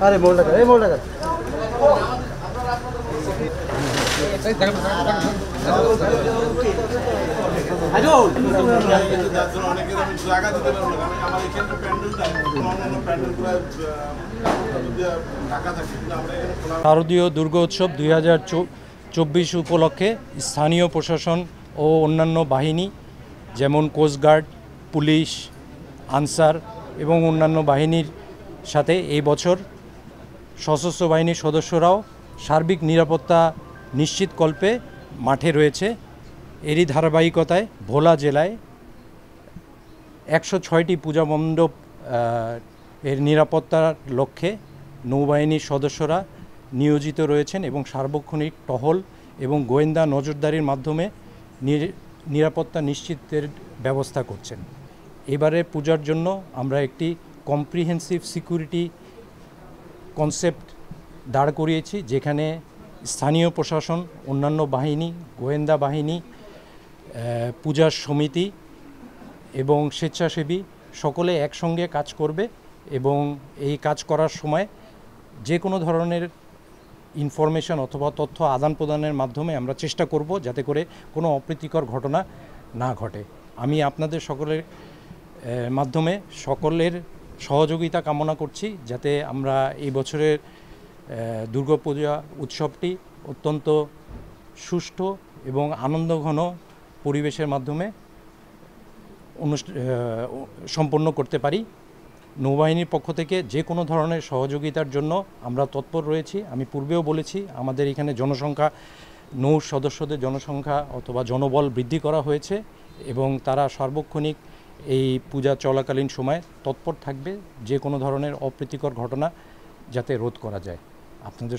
আরে মোড় লাগা, এই মোড় লাগা। শারদীয় দুর্গোৎসব 2024 উপলক্ষে স্থানীয় প্রশাসন ও অন্যান্য বাহিনী যেমন কোস্টগার্ড, পুলিশ, আনসার এবং অন্যান্য বাহিনীর সাথে এই বছর সশস্ত্র বাহিনীর সদস্যরাও সার্বিক নিরাপত্তা নিশ্চিতকল্পে মাঠে রয়েছে। এরই ধারাবাহিকতায় ভোলা জেলায় 106টি পূজা মণ্ডপ এর নিরাপত্তার লক্ষ্যে নৌবাহিনীর সদস্যরা নিয়োজিত রয়েছেন এবং সার্বক্ষণিক টহল এবং গোয়েন্দা নজরদারির মাধ্যমে নিরাপত্তা নিশ্চিতের ব্যবস্থা করছেন। এবারে পূজার জন্য আমরা একটি কম্প্রিহেন্সিভ সিকিউরিটি কনসেপ্ট দাঁড় করিয়েছি, যেখানে স্থানীয় প্রশাসন, অন্যান্য বাহিনী, গোয়েন্দা বাহিনী, পূজার সমিতি এবং স্বেচ্ছাসেবী সকলে একসঙ্গে কাজ করবে এবং এই কাজ করার সময় যে কোনো ধরনের ইনফরমেশন অথবা তথ্য আদান প্রদানের মাধ্যমে আমরা চেষ্টা করব যাতে করে কোনো অপ্রীতিকর ঘটনা না ঘটে। আমি আপনাদের সকলের মাধ্যমে সকলের সহযোগিতা কামনা করছি যাতে আমরা এই বছরের দুর্গাপূজা উৎসবটি অত্যন্ত সুষ্ঠু এবং আনন্দঘন পরিবেশের মাধ্যমে সম্পন্ন করতে পারি। নৌবাহিনীর পক্ষ থেকে যে কোনো ধরনের সহযোগিতার জন্য আমরা তৎপর রয়েছি। আমি পূর্বেও বলেছি, আমাদের এখানে জনসংখ্যা, নৌ সদস্যদের জনসংখ্যা অথবা জনবল বৃদ্ধি করা হয়েছে এবং তারা সার্বক্ষণিক এই পূজা চলাকালীন সময় তৎপর থাকবে যে কোনো ধরনের অপ্রীতিকর ঘটনা যাতে রোধ করা যায়। আপনাদের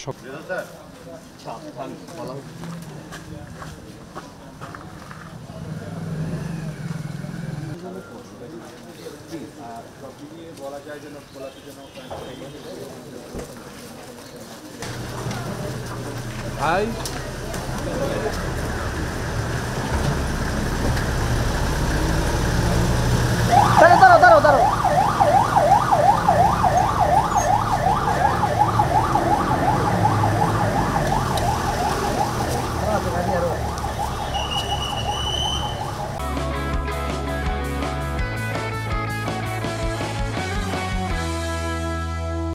ভাই